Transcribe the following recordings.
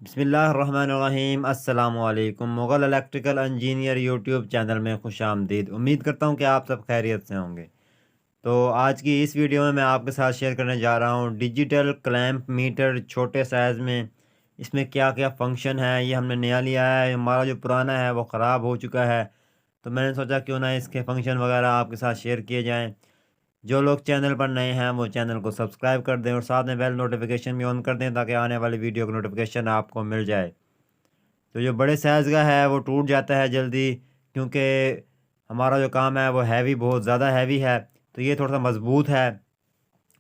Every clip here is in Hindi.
बिस्मिल्लाहिर्रहमानिर्रहीम अस्सलामुअलैकुम। Mughal electrical engineer YouTube channel में खुशामदीद। उम्मीद करता हूँ कि आप सब खैरियत से होंगे। तो आज की इस वीडियो में मैं आपके साथ शेयर करने जा रहा हूँ डिजिटल क्लैंप मीटर छोटे साइज़ में। इसमें क्या क्या फंक्शन है, ये हमने नया लिया है, हमारा जो पुराना है वो ख़राब हो चुका है। तो मैंने सोचा क्यों ना इसके फंक्शन वगैरह आपके साथ शेयर किए जाएँ। जो लोग चैनल पर नए हैं वो चैनल को सब्सक्राइब कर दें और साथ में बेल नोटिफिकेशन भी ऑन कर दें ताकि आने वाली वीडियो की नोटिफिकेशन आपको मिल जाए। तो जो बड़े साइज़ का है वो टूट जाता है जल्दी, क्योंकि हमारा जो काम है वो हैवी, बहुत ज़्यादा हैवी है। तो ये थोड़ा सा मज़बूत है,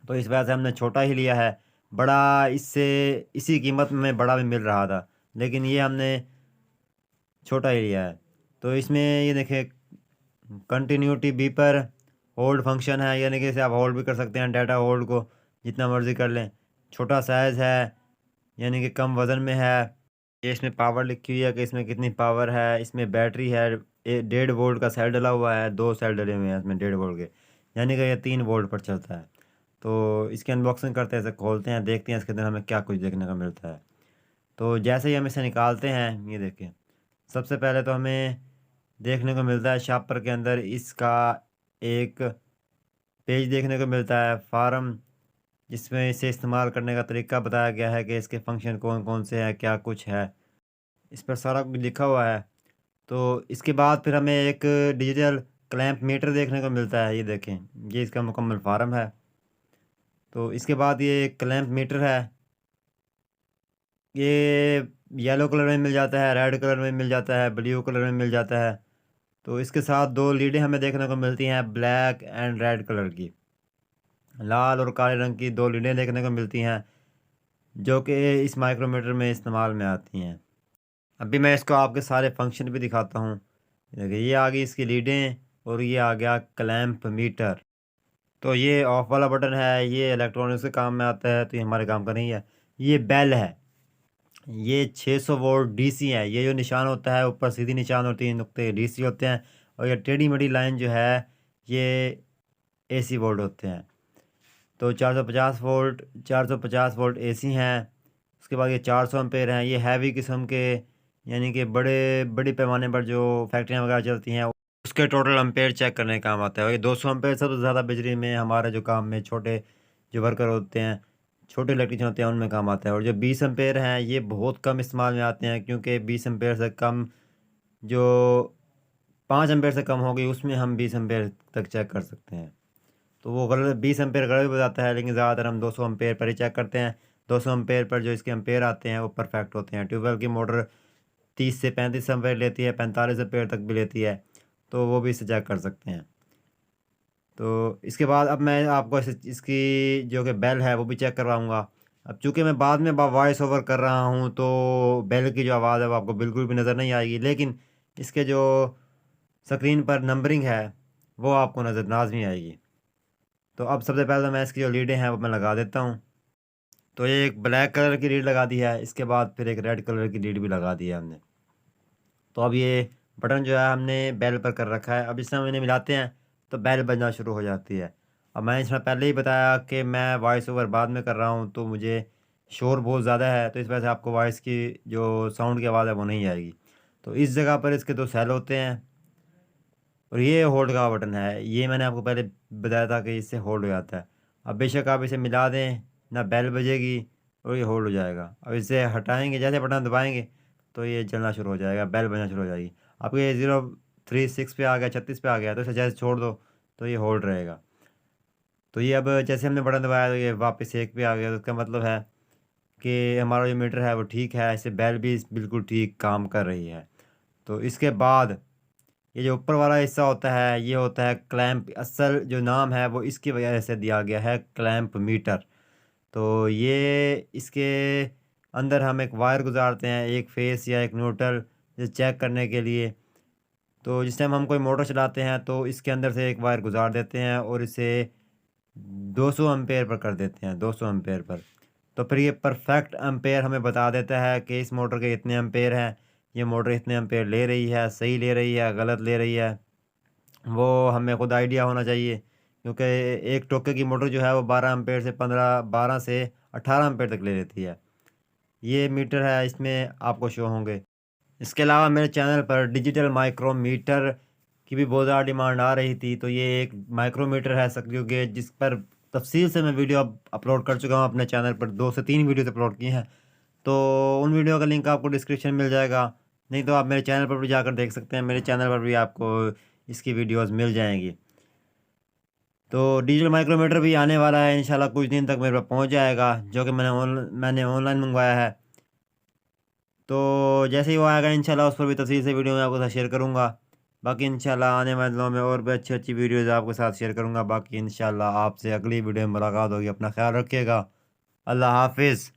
तो इस वजह से हमने छोटा ही लिया है। बड़ा इससे इसी कीमत में बड़ा भी मिल रहा था, लेकिन ये हमने छोटा ही लिया है। तो इसमें ये देखिए कंटिन्यूटी बीपर होल्ड फंक्शन है, यानी कि इसे आप होल्ड भी कर सकते हैं, डाटा होल्ड को जितना मर्ज़ी कर लें। छोटा साइज़ है, यानी कि कम वज़न में है। ये इसमें पावर लिखी हुई है कि इसमें कितनी पावर है। इसमें बैटरी है, 1.5 वोल्ट का सेल डला हुआ है, 2 सेल डले हुए हैं इसमें 1.5 वोल्ट के, यानी कि ये 3 वोल्ट पर चलता है। तो इसकी अनबॉक्सिंग करते हैं, इसे खोलते हैं, देखते हैं इसके अंदर हमें क्या कुछ देखने को मिलता है। तो जैसे ही हम इसे निकालते हैं, ये देखिए, सबसे पहले तो हमें देखने को मिलता है शॉपर के अंदर इसका एक पेज देखने को मिलता है, फार्म, जिसमें इसे इस्तेमाल करने का तरीका बताया गया है कि इसके फंक्शन कौन-कौन से हैं, क्या कुछ है। इस पर सारा कुछ लिखा हुआ है। तो इसके बाद फिर हमें एक डिजिटल क्लैंप मीटर देखने को मिलता है, ये देखें, ये इसका मुकम्मल फार्म है। तो इसके बाद ये क्लैंप मीटर है, ये येलो कलर में मिल जाता है, रेड कलर में मिल जाता है, ब्लू कलर में मिल जाता है। तो इसके साथ 2 लीडें हमें देखने को मिलती हैं ब्लैक एंड रेड कलर की। लाल और काले रंग की 2 लीडें देखने को मिलती हैं, जो कि इस माइक्रोमीटर में इस्तेमाल में आती हैं। अभी मैं इसको आपके सारे फंक्शन भी दिखाता हूँ। देखिए, ये आ गई इसकी लीडें और ये आ गया क्लैंप मीटर। तो ये ऑफ वाला बटन है, ये इलेक्ट्रॉनिक्स के काम में आता है, तो ये हमारे काम का नहीं है। ये बेल है, ये 600 वोल्ट डीसी है। ये जो निशान होता है ऊपर सीधी निशान होती है, नुक्ते डीसी होते हैं, और ये टेढ़ी-मेढ़ी लाइन जो है ये एसी वोल्ट होते हैं। तो 450 वोल्ट, 450 वोल्ट एसी हैं। उसके बाद ये 400 एम्पेयर हैं, ये हैवी किस्म के, यानी कि बड़ी पैमाने पर जो फैक्ट्रियाँ वगैरह चलती हैं उसके टोटल एम्पेयर चेक करने का काम आता है। और ये 200 एम्पेयर सबसे ज़्यादा बिजली में हमारे जो काम में छोटे जो वर्कर होते हैं, छोटे इलेक्ट्रीशियन होते हैं, उनमें काम आता है। और जो 20 एम्पेयर हैं ये बहुत कम इस्तेमाल में आते हैं, क्योंकि 20 एम्पेयर से कम, जो 5 एम्पेयर से कम होगी उसमें हम 20 एम्पेयर तक चेक कर सकते हैं। तो वो गलत 20 एम्पेयर गलत भी बताता है, लेकिन ज़्यादातर हम 200 एम्पेयर पर ही चेक करते हैं। 200 एम्पेयर पर जो इसके एम्पेयर आते हैं वो परफेक्ट होते हैं। ट्यूबवेल की मोटर 30 से 35 एम्पेयर लेती है, 45 एम्पेयर तक भी लेती है, तो वो भी इससे चेक कर सकते हैं। तो इसके बाद अब मैं आपको इसकी जो कि बेल है वो भी चेक करवाऊँगा। अब चूँकि मैं बाद में वॉइस ओवर कर रहा हूँ, तो बेल की जो आवाज़ है वो आपको बिल्कुल भी नज़र नहीं आएगी, लेकिन इसके जो स्क्रीन पर नंबरिंग है वो आपको नज़र लाज़मी आएगी। तो अब सबसे पहले तो मैं इसकी जो लीडें हैं वो मैं लगा देता हूँ। तो ये एक ब्लैक कलर की लीड लगा दी है, इसके बाद फिर एक रेड कलर की लीड भी लगा दी है हमने। तो अब ये बटन जो है हमने बेल पर कर रखा है, अब इसमें हम इन्हें मिलाते हैं तो बेल बजना शुरू हो जाती है। अब मैंने इसमें पहले ही बताया कि मैं वॉइस ओवर बाद में कर रहा हूँ, तो मुझे शोर बहुत ज़्यादा है, तो इस वजह से आपको वॉइस की जो साउंड की आवाज़ है वो नहीं आएगी। तो इस जगह पर इसके 2 सेल होते हैं, और ये होल्ड का बटन है, ये मैंने आपको पहले बताया था कि इससे होल्ड हो जाता है। अब बेशक आप इसे मिला दें, ना बेल बजेगी और ये होल्ड हो जाएगा। अब इसे हटाएँगे, जैसे बटन दबाएँगे तो ये चलना शुरू हो जाएगा, बेल बजना शुरू हो जाएगी। आपके ये 036 पे आ गया, 36 पे आ गया, तो इसे जैसे छोड़ दो तो ये होल्ड रहेगा। तो ये अब जैसे हमने बटन दबाया तो ये वापस 1 पे आ गया, तो इसका मतलब है कि हमारा जो मीटर है वो ठीक है, इससे बेल भी बिल्कुल ठीक काम कर रही है। तो इसके बाद ये जो ऊपर वाला हिस्सा होता है ये होता है क्लैंप। असल जो नाम है वो इसकी वजह से दिया गया है, क्लैंप मीटर। तो ये इसके अंदर हम एक वायर गुजारते हैं, एक फेस या एक न्यूट्रल, ये चेक करने के लिए। तो जिस टाइम हम कोई मोटर चलाते हैं तो इसके अंदर से एक वायर गुजार देते हैं और इसे 200 एम्पेयर पर कर देते हैं, 200 एम्पेयर पर। तो फिर ये परफेक्ट एम्पेयर हमें बता देता है कि इस मोटर के इतने एम्पेयर हैं, ये मोटर इतने एम्पेयर ले रही है, सही ले रही है, गलत ले रही है। वो हमें खुद आइडिया होना चाहिए, क्योंकि एक टोके की मोटर जो है वो 12 एम्पेयर से 18 एम्पेयर तक ले लेती है। ये मीटर है, इसमें आपको शो होंगे। इसके अलावा मेरे चैनल पर डिजिटल माइक्रोमीटर की भी बहुत ज़्यादा डिमांड आ रही थी, तो ये एक माइक्रोमीटर है सक्रिय गेज, जिस पर तफसील से मैं वीडियो अपलोड कर चुका हूँ अपने चैनल पर। 2 से 3 वीडियोज़ अपलोड किए हैं, तो उन वीडियो का लिंक आपको डिस्क्रिप्शन में मिल जाएगा। नहीं तो आप मेरे चैनल पर भी जाकर देख सकते हैं, मेरे चैनल पर भी आपको इसकी वीडियोज़ मिल जाएँगी। तो डिजिटल माइक्रोमीटर भी आने वाला है इंशाल्लाह, कुछ दिन तक मेरे पास पहुँच जाएगा, जो कि मैंने ऑनलाइन मंगवाया है। तो जैसे ही वो आएगा इंशाल्लाह उस पर भी तफ़सील से वीडियो मैं आपके साथ शेयर करूँगा। बाकी इंशाल्लाह आने वाले दिनों में और भी अच्छी-अच्छी वीडियोज़ आपके साथ शेयर करूँगा। बाकी इंशाल्लाह आपसे अगली वीडियो में मुलाकात होगी। अपना ख़्याल रखिएगा। अल्लाह हाफ़िज़।